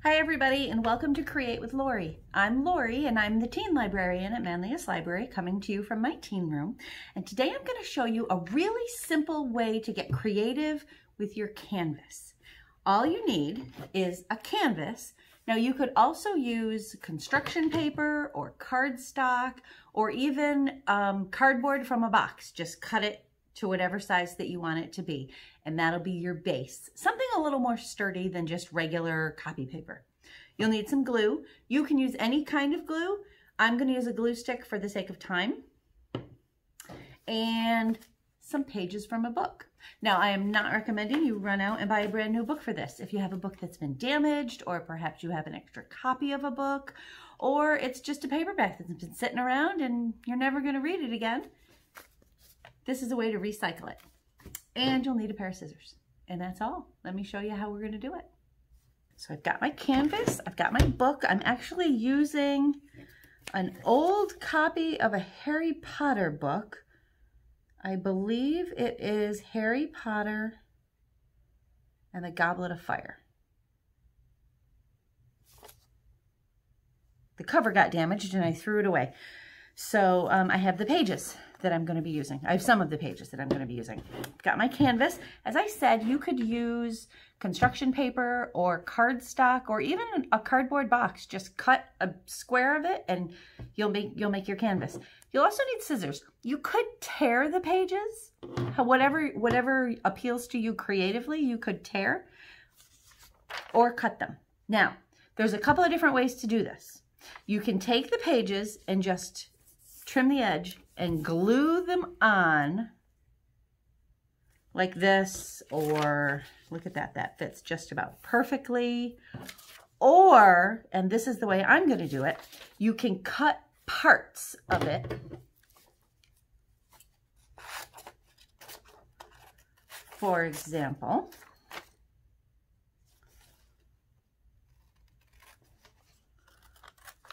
Hi everybody, and welcome to Create with Lorie. I'm Lorie and I'm the teen librarian at Manlius Library, coming to you from my teen room. And today I'm going to show you a really simple way to get creative with your canvas. All you need is a canvas. Now you could also use construction paper or cardstock or even cardboard from a box. Just cut it to whatever size that you want it to be, and that'll be your base. Something a little more sturdy than just regular copy paper. You'll need some glue. You can use any kind of glue. I'm going to use a glue stick for the sake of time, and some pages from a book. Now, I am not recommending you run out and buy a brand new book for this. If you have a book that's been damaged, or perhaps you have an extra copy of a book, or it's just a paperback that's been sitting around and you're never going to read it again, this is a way to recycle it. And you'll need a pair of scissors. And that's all. Let me show you how we're going to do it. So I've got my canvas, I've got my book. I'm actually using an old copy of a Harry Potter book. I believe it is Harry Potter and the Goblet of Fire. The cover got damaged and I threw it away. So I have the pages that I'm going to be using. I have some of the pages that I'm going to be using. Got my canvas. As I said, you could use construction paper or cardstock or even a cardboard box. Just cut a square of it and you'll make your canvas. You'll also need scissors. You could tear the pages. Whatever appeals to you creatively, you could tear or cut them. Now, there's a couple of different ways to do this. You can take the pages and just trim the edge and glue them on like this, or look at that, that fits just about perfectly. Or, and this is the way I'm going to do it, you can cut parts of it for example.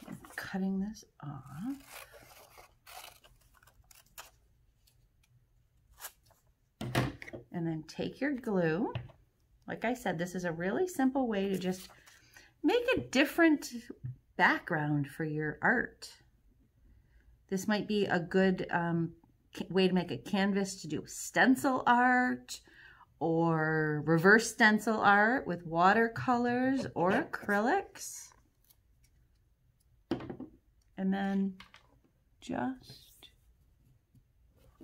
I'm cutting this off. And then take your glue. Like I said, this is a really simple way to just make a different background for your art. This might be a good way to make a canvas to do stencil art or reverse stencil art with watercolors or acrylics. And then just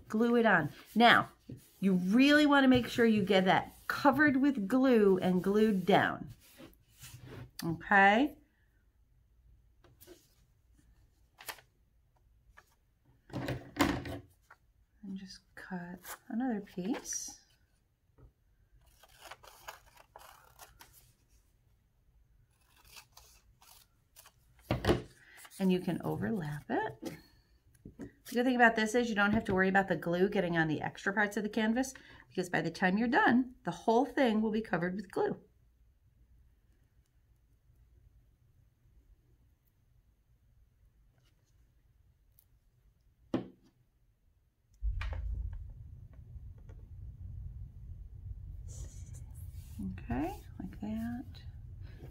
glue it on. Now, you really want to make sure you get that covered with glue and glued down. Okay? And just cut another piece. And you can overlap it. The good thing about this is you don't have to worry about the glue getting on the extra parts of the canvas, because by the time you're done, the whole thing will be covered with glue. Okay, like that.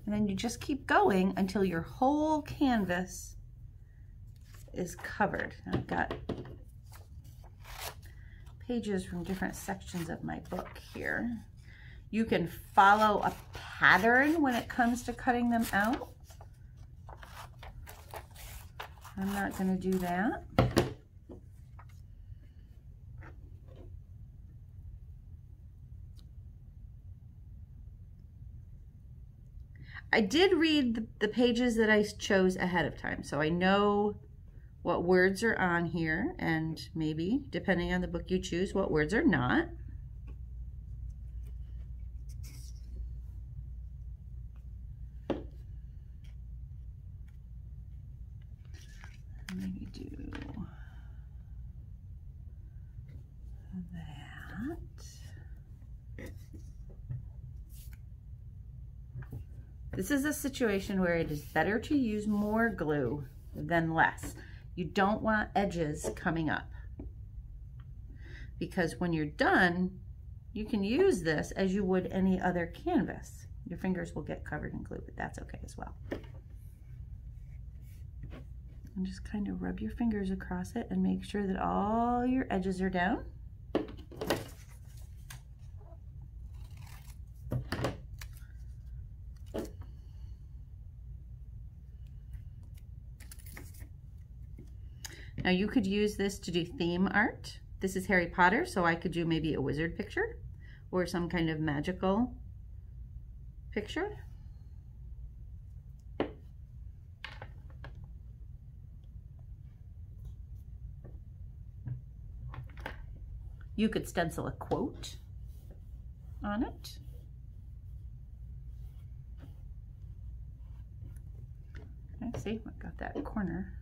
And then you just keep going until your whole canvas is covered. I've got pages from different sections of my book here. You can follow a pattern when it comes to cutting them out. I'm not going to do that. I did read the pages that I chose ahead of time, so I know what words are on here, and maybe, depending on the book you choose, what words are not. Maybe do that. This is a situation where it is better to use more glue than less. You don't want edges coming up, because when you're done, you can use this as you would any other canvas. Your fingers will get covered in glue, but that's okay as well. And just kind of rub your fingers across it and make sure that all your edges are down. Now you could use this to do theme art. This is Harry Potter, so I could do maybe a wizard picture or some kind of magical picture. You could stencil a quote on it. Okay, see, I've got that corner.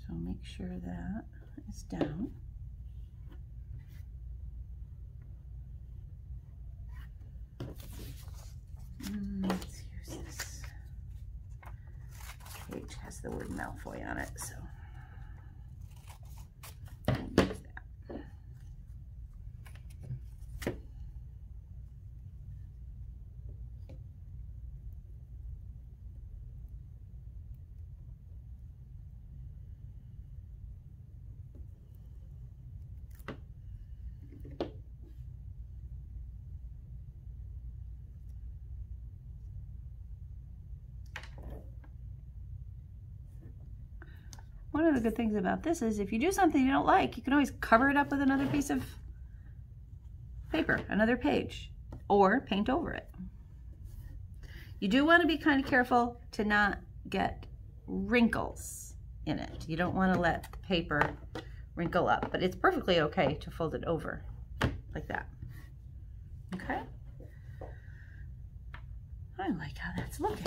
So make sure that is down. Let's use this. Page has the word Malfoy on it, so I'll use that. One of the good things about this is if you do something you don't like, you can always cover it up with another piece of paper, another page, or paint over it. You do want to be kind of careful to not get wrinkles in it. You don't want to let the paper wrinkle up, but it's perfectly okay to fold it over like that. Okay? I like how that's looking.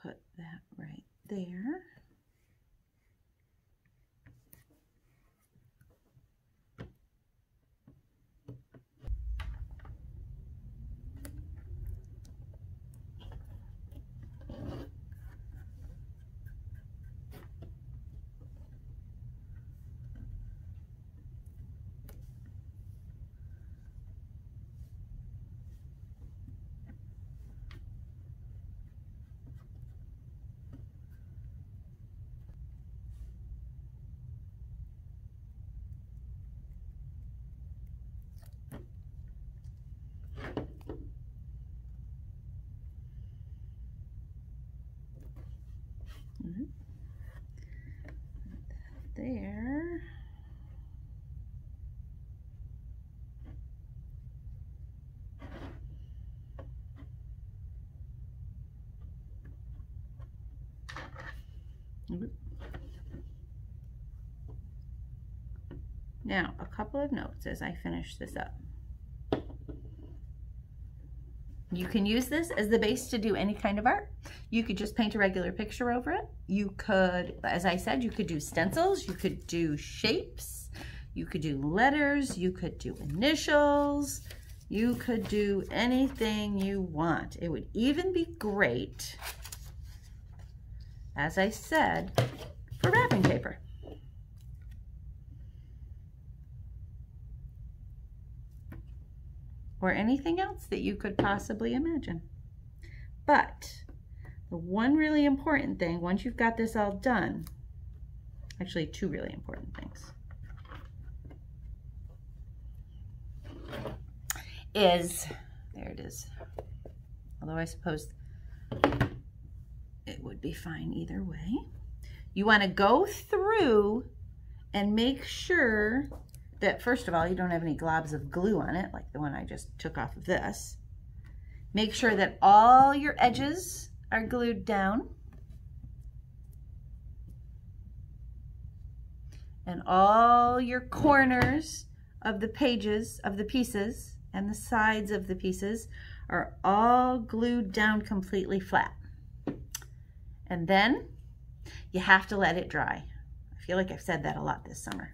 Put that right there. There. Now, a couple of notes as I finish this up. You can use this as the base to do any kind of art. You could just paint a regular picture over it. You could, as I said, you could do stencils, you could do shapes, you could do letters, you could do initials, you could do anything you want. It would even be great, as I said, for wrapping paper. Or anything else that you could possibly imagine. But the one really important thing, once you've got this all done, actually two really important things, is, there it is, although I suppose it would be fine either way. You want to go through and make sure that, first of all, you don't have any globs of glue on it, like the one I just took off of this. Make sure that all your edges are glued down. And all your corners of the pages, of the pieces, and the sides of the pieces are all glued down completely flat. And then you have to let it dry. I feel like I've said that a lot this summer.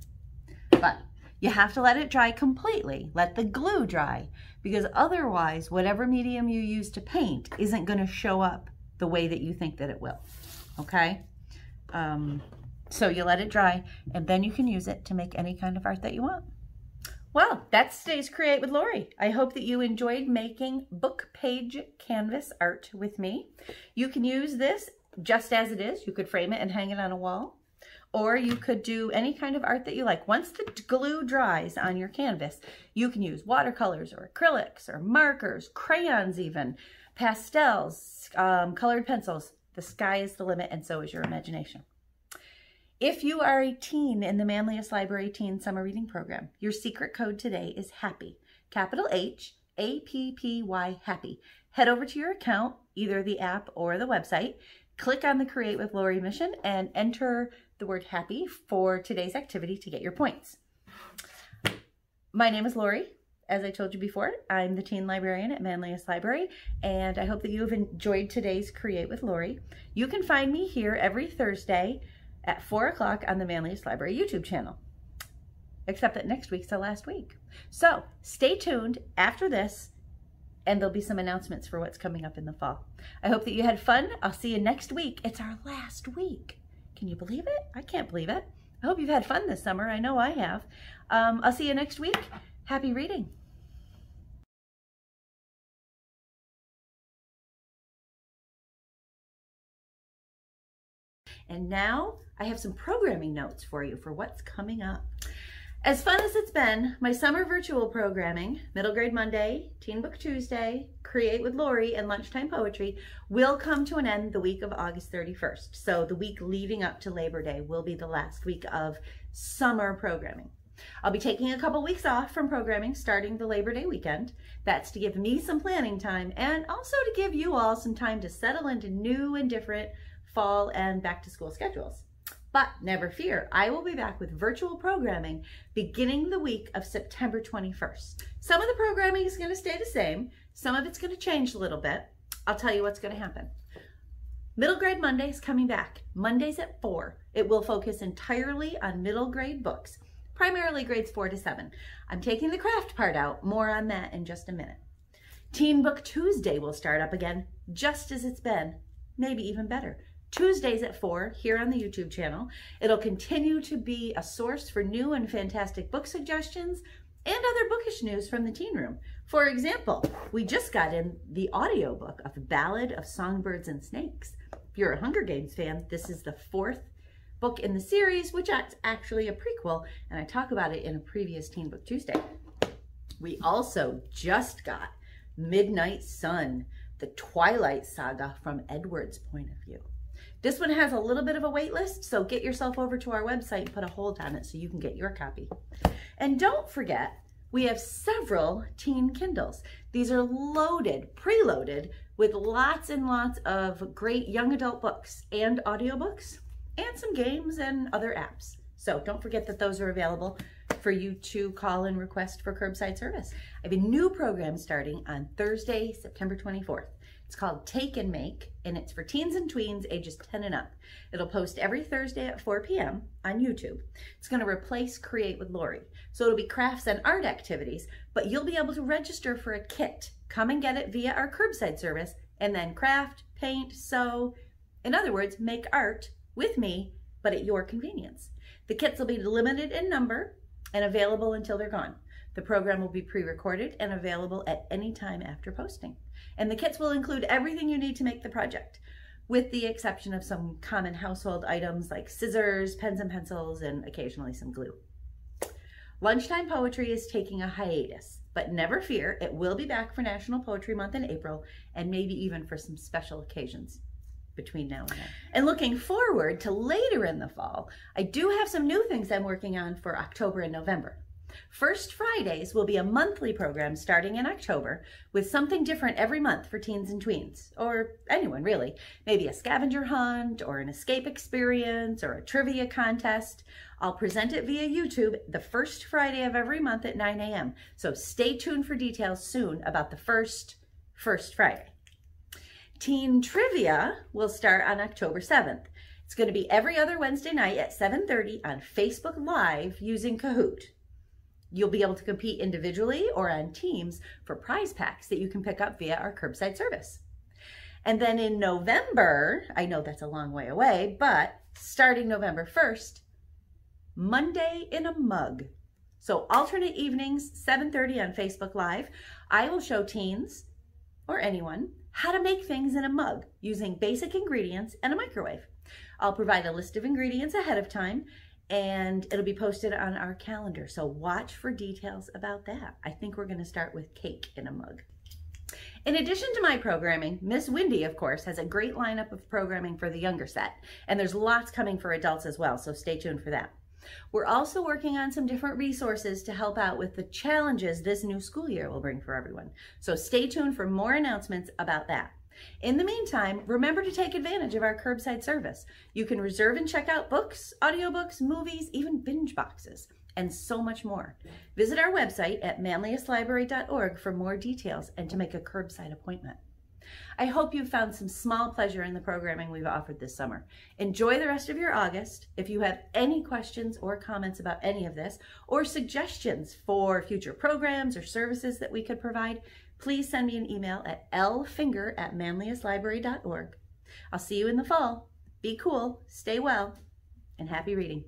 But you have to let it dry completely. Let the glue dry, because otherwise, whatever medium you use to paint isn't going to show up the way that you think that it will. Okay? So you let it dry, and then you can use it to make any kind of art that you want. Well, that's today's Create with Lorie. I hope that you enjoyed making book page canvas art with me. You can use this just as it is. You could frame it and hang it on a wall, or you could do any kind of art that you like. Once the glue dries on your canvas, you can use watercolors or acrylics or markers, crayons even, pastels, colored pencils. The sky is the limit, and so is your imagination. If you are a teen in the Manlius Library Teen Summer Reading Program, your secret code today is HAPPY. Capital H, A-P-P-Y, HAPPY. Head over to your account, either the app or the website, click on the Create with Lorie mission, and enter the word HAPPY for today's activity to get your points. My name is Lorie. As I told you before, I'm the teen librarian at Manlius Library, and I hope that you have enjoyed today's Create with Lorie. You can find me here every Thursday at 4 o'clock on the Manlius Library YouTube channel, except that next week's the last week. So stay tuned after this, and there'll be some announcements for what's coming up in the fall. I hope that you had fun. I'll see you next week. It's our last week. Can you believe it? I can't believe it. I hope you've had fun this summer. I know I have. I'll see you next week. Happy reading. And now I have some programming notes for you for what's coming up. As fun as it's been, my summer virtual programming, Middle Grade Monday, Teen Book Tuesday, Create with Lorie, and Lunchtime Poetry will come to an end the week of August 31st. So the week leading up to Labor Day will be the last week of summer programming. I'll be taking a couple weeks off from programming starting the Labor Day weekend. That's to give me some planning time and also to give you all some time to settle into new and different fall and back to school schedules. But never fear, I will be back with virtual programming beginning the week of September 21st. Some of the programming is going to stay the same. Some of it's going to change a little bit. I'll tell you what's going to happen. Middle grade Monday is coming back. Mondays at 4. It will focus entirely on middle grade books, primarily grades 4 to 7. I'm taking the craft part out. More on that in just a minute. Teen Book Tuesday will start up again, just as it's been, maybe even better. Tuesdays at 4 here on the YouTube channel. It'll continue to be a source for new and fantastic book suggestions and other bookish news from the teen room. For example, we just got in the audiobook of The Ballad of Songbirds and Snakes. If you're a Hunger Games fan, this is the 4th book in the series, which is actually a prequel, and I talk about it in a previous Teen Book Tuesday. We also just got Midnight Sun, the Twilight Saga from Edward's point of view. This one has a little bit of a wait list, so get yourself over to our website and put a hold on it so you can get your copy. And don't forget, we have several teen Kindles. These are loaded, preloaded, with lots and lots of great young adult books and audiobooks and some games and other apps. So don't forget that those are available for you to call and request for curbside service. I have a new program starting on Thursday, September 24th. It's called Take and Make, and it's for teens and tweens ages 10 and up. It'll post every Thursday at 4 p.m. on YouTube. It's going to replace Create with Lorie. So it'll be crafts and art activities, but you'll be able to register for a kit. Come and get it via our curbside service, and then craft, paint, sew. In other words, make art with me, but at your convenience. The kits will be limited in number and available until they're gone. The program will be pre-recorded and available at any time after posting. And the kits will include everything you need to make the project, with the exception of some common household items like scissors, pens and pencils, and occasionally some glue. Lunchtime Poetry is taking a hiatus, but never fear, it will be back for National Poetry Month in April, and maybe even for some special occasions between now and then. And looking forward to later in the fall, I do have some new things I'm working on for October and November. First Fridays will be a monthly program starting in October with something different every month for teens and tweens, or anyone really. Maybe a scavenger hunt or an escape experience or a trivia contest. I'll present it via YouTube the first Friday of every month at 9 a.m. So stay tuned for details soon about the first Friday. Teen Trivia will start on October 7th. It's going to be every other Wednesday night at 7:30 on Facebook Live using Kahoot. You'll be able to compete individually or on teams for prize packs that you can pick up via our curbside service. And then in November, I know that's a long way away, but starting November 1st, Monday in a Mug. So alternate evenings, 7:30 on Facebook Live, I will show teens or anyone how to make things in a mug using basic ingredients and a microwave. I'll provide a list of ingredients ahead of time, and it'll be posted on our calendar. So watch for details about that. I think we're going to start with cake in a mug. In addition to my programming, Miss Wendy, of course, has a great lineup of programming for the younger set, and there's lots coming for adults as well, so stay tuned for that. We're also working on some different resources to help out with the challenges this new school year will bring for everyone. So stay tuned for more announcements about that. In the meantime, remember to take advantage of our curbside service. You can reserve and check out books, audiobooks, movies, even binge boxes, and so much more. Visit our website at manliestlibrary.org for more details and to make a curbside appointment. I hope you've found some small pleasure in the programming we've offered this summer. Enjoy the rest of your August. If you have any questions or comments about any of this, or suggestions for future programs or services that we could provide, please send me an email at lfinger@manliestlibrary.org. I'll see you in the fall. Be cool, stay well, and happy reading.